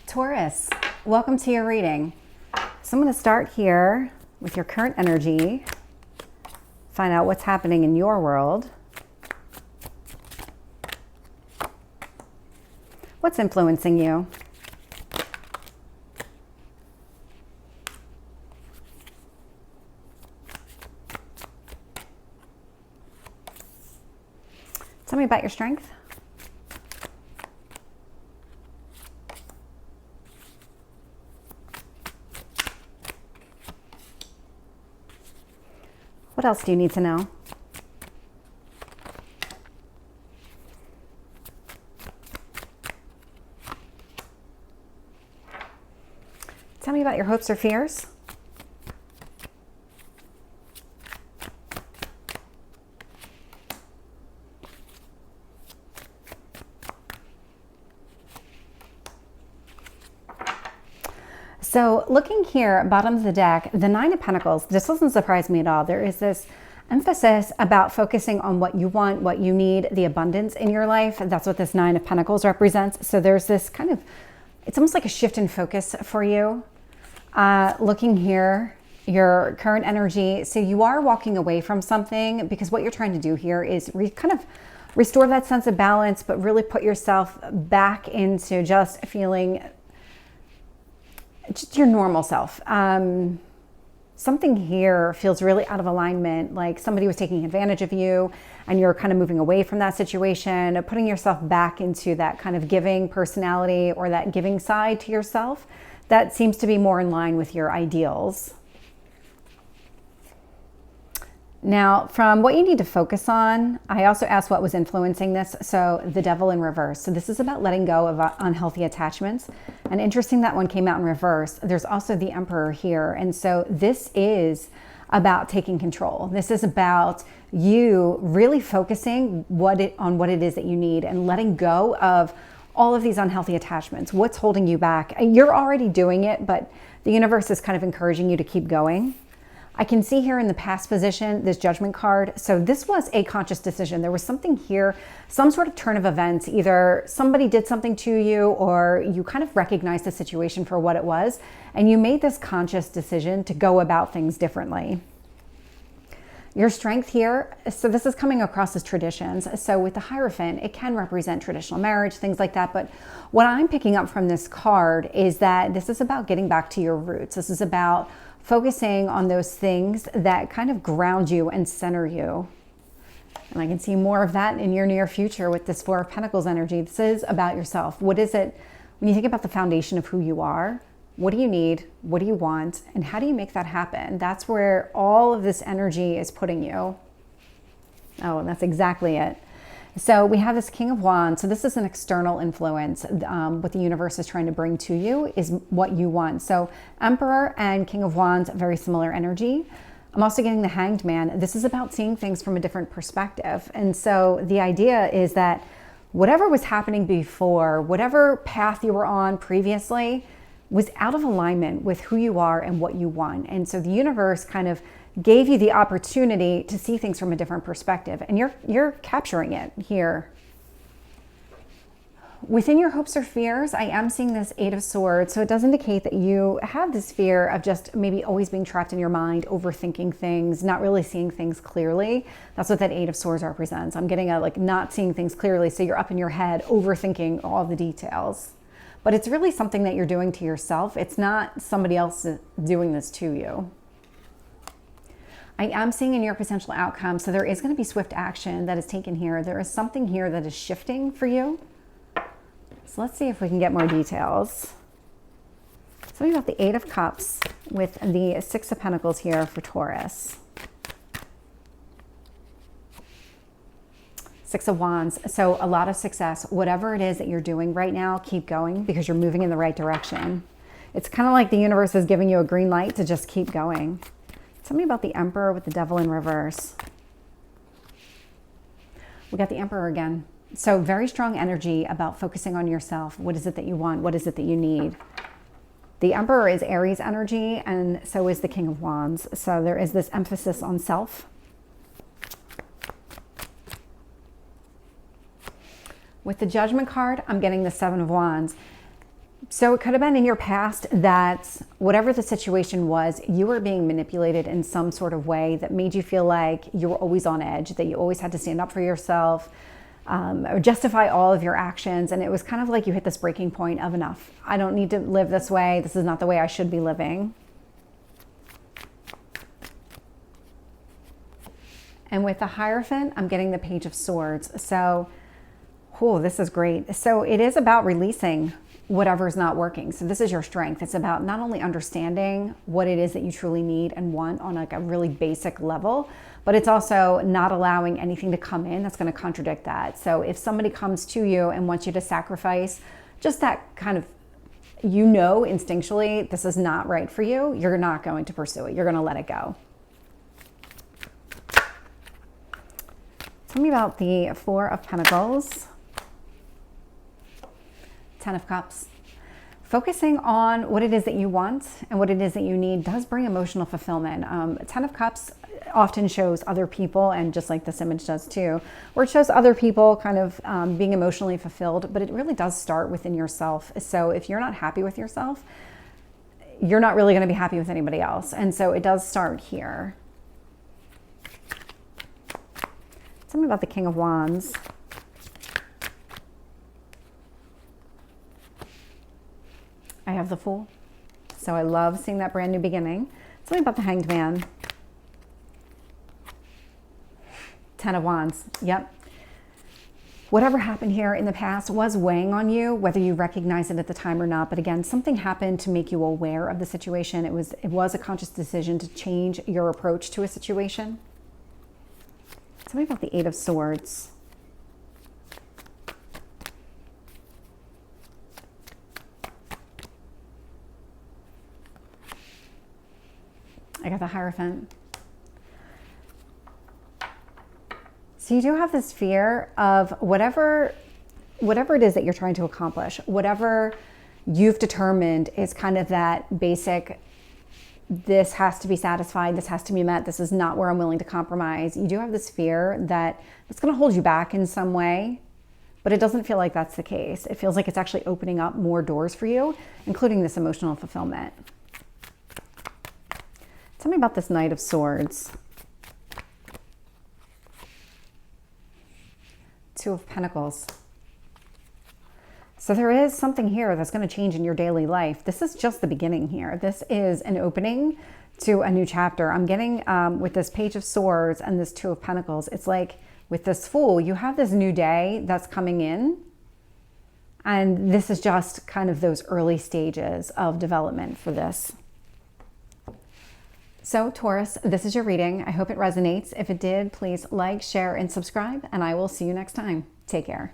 Taurus, welcome to your reading. So I'm going to start here with your current energy, find out what's happening in your world. What's influencing you? Tell me about your strength. What else do you need to know? Tell me about your hopes or fears. So looking here, bottom of the deck, the Nine of Pentacles, this doesn't surprise me at all. There is this emphasis about focusing on what you want, what you need, the abundance in your life. That's what this Nine of Pentacles represents. So there's this kind of, it's almost like a shift in focus for you. Looking here, your current energy. So you are walking away from something because what you're trying to do here is kind of restore that sense of balance, but really put yourself back into just feeling just your normal self. Something here feels really out of alignment, like somebody was taking advantage of you and you're kind of moving away from that situation, putting yourself back into that kind of giving personality or that giving side to yourself that seems to be more in line with your ideals. Now, from what you need to focus on, I also asked what was influencing this. So the Devil in reverse. So this is about letting go of unhealthy attachments. And interesting that one came out in reverse. There's also the Emperor here. And so this is about taking control. This is about you really focusing on what it is that you need and letting go of all of these unhealthy attachments. What's holding you back? You're already doing it, but the universe is kind of encouraging you to keep going. I can see here in the past position, this Judgment card. So this was a conscious decision. There was something here, some sort of turn of events. Either somebody did something to you or you kind of recognized the situation for what it was. And you made this conscious decision to go about things differently. Your strength here, so this is coming across as traditions. So with the Hierophant, it can represent traditional marriage, things like that. But what I'm picking up from this card is that this is about getting back to your roots. This is about focusing on those things that kind of ground you and center you. And I can see more of that in your near future with this Four of Pentacles energy. This is about yourself. What is it, when you think about the foundation of who you are, what do you need? What do you want? And how do you make that happen? That's where all of this energy is putting you. Oh, that's exactly it. So we have this King of Wands. So this is an external influence. What the universe is trying to bring to you is what you want. So Emperor and King of Wands, very similar energy. I'm also getting the Hanged Man. This is about seeing things from a different perspective. And so the idea is that whatever was happening before, whatever path you were on previously, was out of alignment with who you are and what you want. And so the universe kind of gave you the opportunity to see things from a different perspective. And you're capturing it here. Within your hopes or fears, I am seeing this Eight of Swords. So it does indicate that you have this fear of just maybe always being trapped in your mind, overthinking things, not really seeing things clearly. That's what that Eight of Swords represents. I'm getting a like not seeing things clearly. So you're up in your head, overthinking all the details. But it's really something that you're doing to yourself. It's not somebody else doing this to you. I am seeing in your potential outcome, so there is going to be swift action that is taken here. There is something here that is shifting for you. So let's see if we can get more details. Something about the Eight of Cups with the Six of Pentacles here for Taurus. Six of Wands. So a lot of success. Whatever it is that you're doing right now, keep going because you're moving in the right direction. It's kind of like the universe is giving you a green light to just keep going. Tell me about the Emperor with the Devil in reverse. We got the Emperor again. So very strong energy about focusing on yourself. What is it that you want? What is it that you need? The Emperor is Aries energy, and so is the King of Wands. So there is this emphasis on self. With the Judgment card, I'm getting the Seven of Wands. So it could have been in your past that whatever the situation was, you were being manipulated in some sort of way that made you feel like you were always on edge, that you always had to stand up for yourself, or justify all of your actions. And it was kind of like you hit this breaking point of enough. I don't need to live this way. This is not the way I should be living. And with the Hierophant, I'm getting the Page of Swords. So, this is great. So it is about releasing whatever's not working. So this is your strength. It's about not only understanding what it is that you truly need and want on like a really basic level, but it's also not allowing anything to come in that's going to contradict that. So if somebody comes to you and wants you to sacrifice just that kind of, instinctually, this is not right for you, you're not going to pursue it. You're going to let it go. Tell me about the Four of Pentacles. 10 of Cups. Focusing on what it is that you want and what it is that you need does bring emotional fulfillment. 10 of Cups often shows other people, and just like this image does too, where it shows other people kind of being emotionally fulfilled, but it really does start within yourself. So if you're not happy with yourself, you're not really going to be happy with anybody else. And so it does start here. Tell me about the King of Wands. I have the Fool. So I love seeing that brand new beginning. Tell me about the Hanged Man. 10 of Wands. Yep. Whatever happened here in the past was weighing on you, whether you recognize it at the time or not. But again, something happened to make you aware of the situation. It was a conscious decision to change your approach to a situation. Tell me about the Eight of Swords. I got the Hierophant. So you do have this fear of whatever it is that you're trying to accomplish, whatever you've determined is kind of that basic, this has to be satisfied, this has to be met, this is not where I'm willing to compromise. You do have this fear that it's going to hold you back in some way, but it doesn't feel like that's the case. It feels like it's actually opening up more doors for you, including this emotional fulfillment. Tell me about this Knight of Swords. Two of Pentacles. So there is something here that's going to change in your daily life. This is just the beginning here. This is an opening to a new chapter. I'm getting with this Page of Swords and this Two of Pentacles, it's like with this Fool, you have this new day that's coming in. And this is just kind of those early stages of development for this. So Taurus, this is your reading. I hope it resonates. If it did, please like, share, and subscribe, and I will see you next time. Take care.